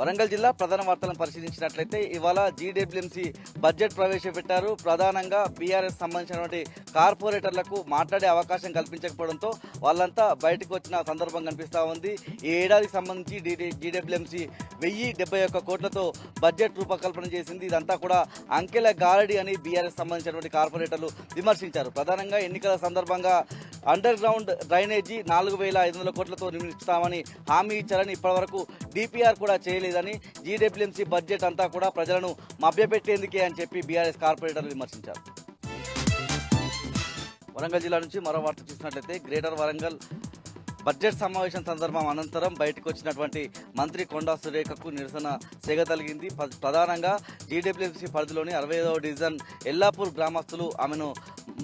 వరంగల్ జిల్లా ప్రధాన వార్తలను పరిశీలించినట్లయితే ఇవాళ జీడబ్ల్యూఎంసీ బడ్జెట్ ప్రవేశపెట్టారు. ప్రధానంగా బీఆర్ఎస్ సంబంధించినటువంటి కార్పొరేటర్లకు మాట్లాడే అవకాశం కల్పించకపోవడంతో వాళ్ళంతా బయటకు వచ్చిన సందర్భం కనిపిస్తూ ఉంది. ఈ ఏడాదికి సంబంధించి జీడబ్ల్యూఎంసీ 1071 కోట్లతో బడ్జెట్ రూపకల్పన చేసింది. ఇదంతా కూడా అంకెల గారడి అని బీఆర్ఎస్ సంబంధించినటువంటి కార్పొరేటర్లు విమర్శించారు. ప్రధానంగా ఎన్నికల సందర్భంగా అండర్ గ్రౌండ్ డ్రైనేజీ 4500 కోట్లతో నిర్మిస్తామని హామీ ఇచ్చారని, ఇప్పటివరకు డిపిఆర్ కూడా చేయలేదని, జీడబ్ల్యూఎంసీ బడ్జెట్ అంతా కూడా ప్రజలను మభ్యపెట్టేందుకే అని చెప్పి బీఆర్ఎస్ కార్పొరేటర్లు విమర్శించారు. వరంగల్ జిల్లా నుంచి మరో వార్త చూసినట్లయితే గ్రేటర్ వరంగల్ బడ్జెట్ సమావేశం సందర్భం అనంతరం బయటకు వచ్చినటువంటి మంత్రి కొండా సురేఖకు నిరసన సెగ తలిగింది. ప్రధానంగా జీడబ్ల్యూఎంసీ పరిధిలోని 65వ డివిజన్ ఎల్లాపూర్ గ్రామస్తులు ఆమెను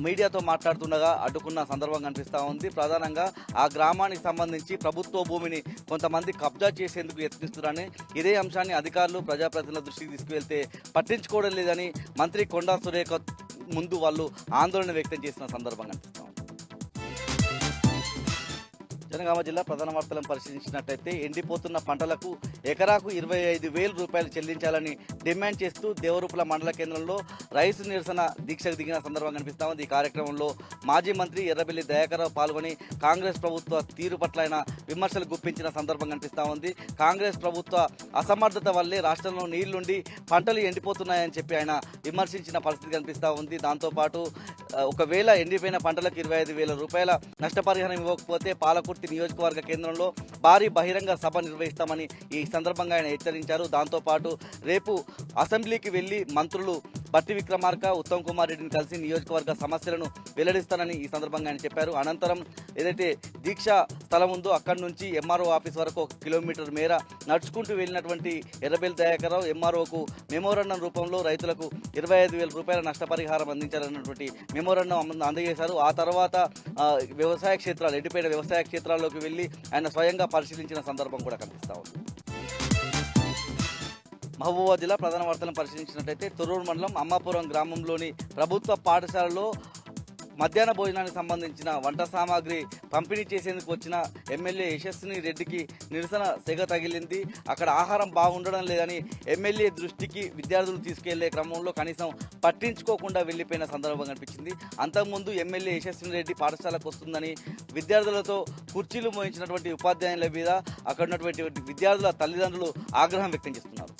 మీడియాతో మాట్లాడుతుండగా అడ్డుకున్న సందర్భం కనిపిస్తూ ఉంది. ప్రధానంగా ఆ గ్రామానికి సంబంధించి ప్రభుత్వ భూమిని కొంతమంది కబ్జా చేసేందుకు యత్నిస్తున్నారని, ఇదే అంశాన్ని అధికారులు ప్రజాప్రతినిధుల దృష్టికి తీసుకువెళ్తే పట్టించుకోవడం లేదని మంత్రి కొండా సురేఖ ముందు వాళ్ళు ఆందోళన వ్యక్తం చేసిన సందర్భం కనిపిస్తూ ఉంది. జనగామ జిల్లా ప్రధాన వార్తలను పరిశీలించినట్లయితే ఎండిపోతున్న పంటలకు ఎకరాకు 25,000 రూపాయలు చెల్లించాలని డిమాండ్ చేస్తూ దేవరూపల మండల కేంద్రంలో రైతు నిరసన దీక్షకు దిగిన సందర్భం కనిపిస్తా ఉంది. ఈ కార్యక్రమంలో మాజీ మంత్రి ఎర్రబెల్లి దయాకర్రావు పాల్గొని కాంగ్రెస్ ప్రభుత్వ తీరు పట్ల ఆయన విమర్శలు గుప్పించిన సందర్భం కనిపిస్తూ ఉంది. కాంగ్రెస్ ప్రభుత్వ అసమర్థత వల్లే రాష్ట్రంలో నీళ్లుండి పంటలు ఎండిపోతున్నాయని చెప్పి ఆయన విమర్శించిన పరిస్థితి కనిపిస్తూ ఉంది. దాంతోపాటు ఒకవేళ ఎండిపోయిన పంటలకు 25,000 రూపాయల నష్టపరిహారం ఇవ్వకపోతే పాలకుర్తి నియోజకవర్గ కేంద్రంలో భారీ బహిరంగ సభ నిర్వహిస్తామని ఈ సందర్భంగా ఆయన హెచ్చరించారు. దాంతోపాటు రేపు అసెంబ్లీకి వెళ్లి మంత్రులు బట్టి విక్రమార్క, ఉత్తమ్ కుమార్ రెడ్డిని కలిసి నియోజకవర్గ సమస్యలను వెల్లడిస్తానని ఈ సందర్భంగా ఆయన చెప్పారు. అనంతరం ఏదైతే దీక్షా స్థలం ఉందో అక్కడి నుంచి ఎంఆర్ఓ ఆఫీస్ వరకు 1 కిలోమీటర్ మేర నడుచుకుంటూ వెళ్ళినటువంటి ఎర్రబెల్లి దయాకర్రావు ఎంఆర్ఓకు మెమోరాండం రూపంలో రైతులకు 25,000 రూపాయల నష్టపరిహారం అందించాలన్నటువంటి మెమోరాండం అందజేశారు. ఆ తర్వాత వ్యవసాయ క్షేత్రాలు, ఎండిపోయిన వ్యవసాయ క్షేత్రాల్లోకి వెళ్ళి ఆయన స్వయంగా పరిశీలించిన సందర్భం కూడా కనిపిస్తూ ఉంది. మహబూబాబాద్ జిల్లా ప్రధాన వార్తలను పరిశీలించినట్లయితే తొర్రూరు మండలం అమ్మాపురం గ్రామంలోని ప్రభుత్వ పాఠశాలలో మధ్యాహ్న భోజనానికి సంబంధించిన వంట సామాగ్రి పంపిణీ చేసేందుకు వచ్చిన ఎమ్మెల్యే యశస్విని రెడ్డికి నిరసన సెగ తగిలింది. అక్కడ ఆహారం బాగుండడం లేదని ఎమ్మెల్యే దృష్టికి విద్యార్థులు తీసుకెళ్లే క్రమంలో కనీసం పట్టించుకోకుండా వెళ్లిపోయిన సందర్భం కనిపించింది. అంతకుముందు ఎమ్మెల్యే యశస్విని రెడ్డి పాఠశాలకు వస్తుందని విద్యార్థులతో కుర్చీలు మోయించినటువంటి ఉపాధ్యాయుల మీద అక్కడ ఉన్నటువంటి విద్యార్థుల తల్లిదండ్రులు ఆగ్రహం వ్యక్తం చేస్తున్నారు.